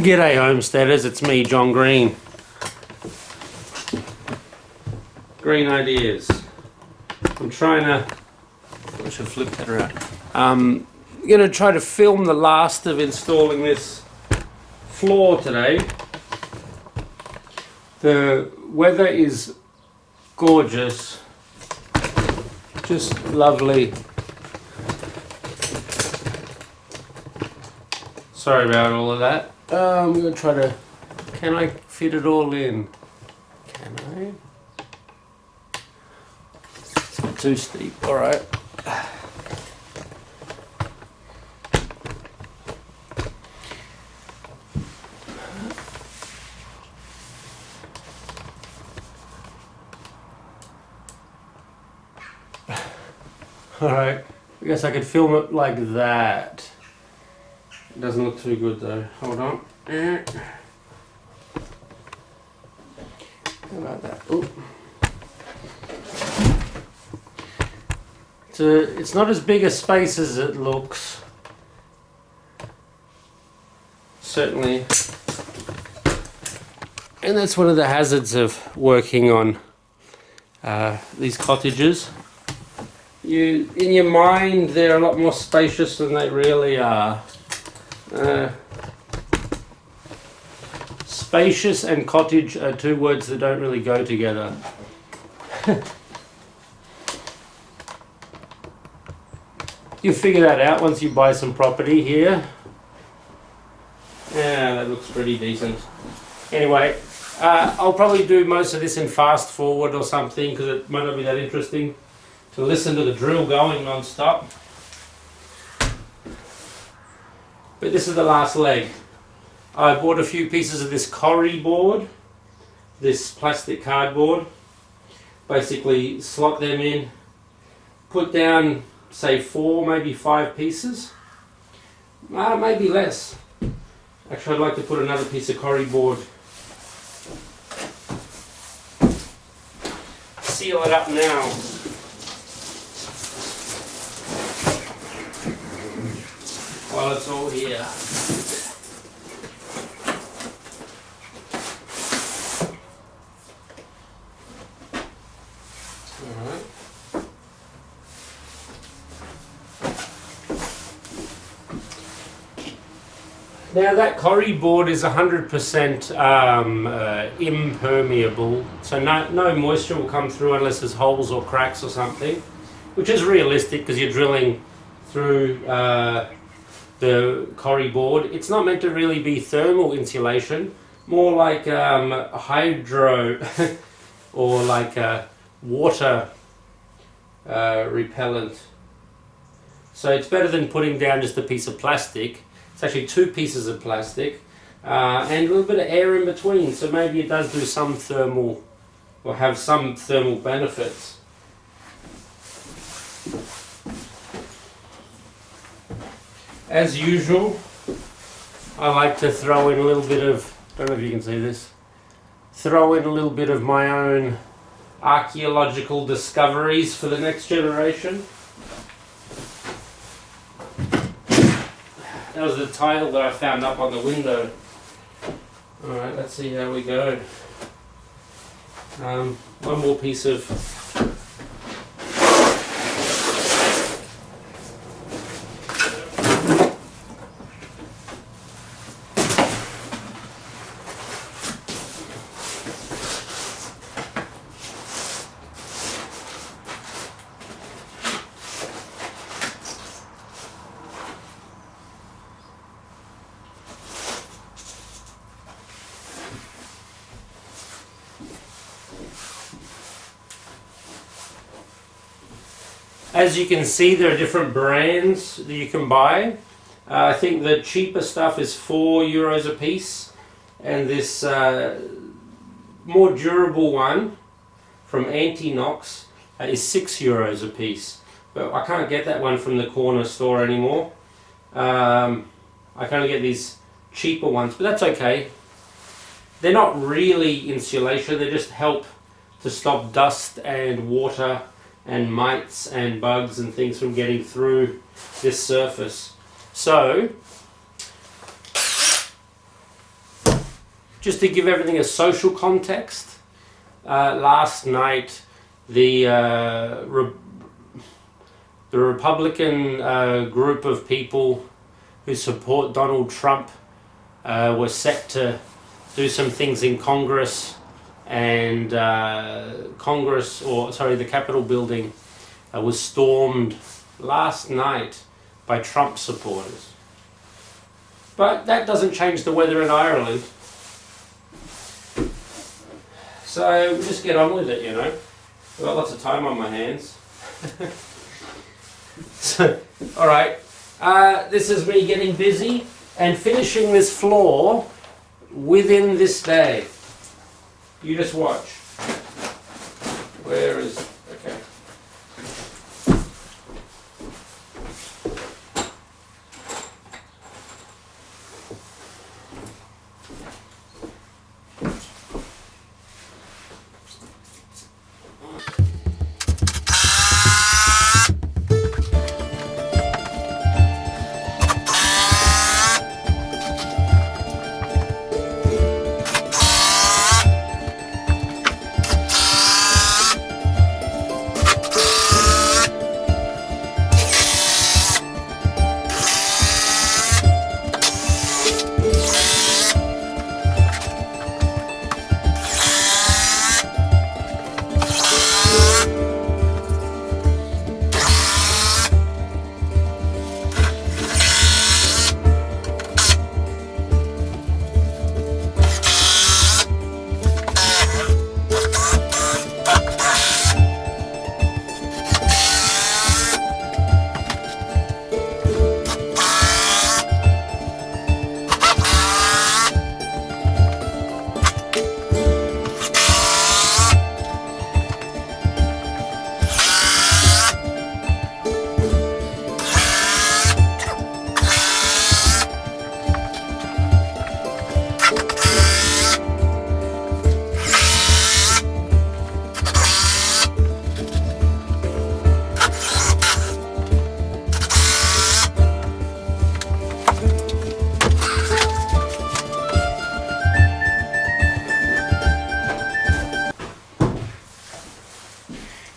G'day homesteaders, it's me, John Green. Green Ideas. I'm trying to... I should flip that around. I'm going to try to film the last of installing this floor today. The weather is gorgeous. Just lovely. Sorry about all of that. I'm going to try to... Can I fit it all in? Can I? It's not too steep. Alright. Alright. I guess I could film it like that. It doesn't look too good though. Hold on. How about that? Ooh. It's not as big a space as it looks. Certainly. And that's one of the hazards of working on these cottages. In your mind, they're a lot more spacious than they really are. Spacious and cottage are two words that don't really go together. You figure that out once you buy some property here. Yeah, that looks pretty decent. Anyway, I'll probably do most of this in fast forward or something because it might not be that interesting to listen to the drill going non-stop. But this is the last leg. I bought a few pieces of this corrie board, this plastic cardboard. Basically slot them in, put down say 4, maybe 5 pieces, maybe less. Actually I'd like to put another piece of corrie board. Seal it up now. While it's all here. Alright. Now that corrie board is 100% impermeable, so no moisture will come through unless there's holes or cracks or something, which is realistic because you're drilling through the corrie board. It's not meant to really be thermal insulation, more like hydro or like water repellent. So it's better than putting down just a piece of plastic. It's actually 2 pieces of plastic and a little bit of air in between, so maybe it does do some thermal or have some thermal benefits. As usual, I like to throw in a little bit of, don't know if you can see this, throw in a little bit of my own archaeological discoveries for the next generation. That was the tile that I found up on the window. Alright, let's see how we go. One more piece of As you can see, there are different brands that you can buy. I think the cheaper stuff is €4 a piece, and this more durable one from Antinox is €6 a piece. But I can't get that one from the corner store anymore. I can only get these cheaper ones, but that's okay. They're not really insulation, they just help to stop dust and water and mites and bugs and things from getting through this surface. So just to give everything a social context, last night the Republican group of people who support Donald Trump were set to do some things in Congress, and the Capitol building was stormed last night by Trump supporters. But that doesn't change the weather in Ireland. So we'll just get on with it, you know. I've got lots of time on my hands. So, alright, this is me getting busy and finishing this floor within this day. You just watch. Where is... okay.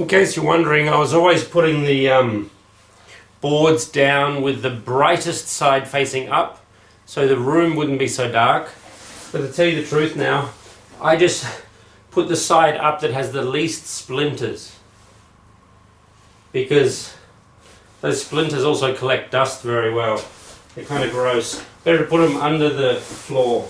In case you're wondering, I was always putting the boards down with the brightest side facing up so the room wouldn't be so dark. But to tell you the truth now, I just put the side up that has the least splinters, because those splinters also collect dust very well. They're kind of gross. Better to put them under the floor.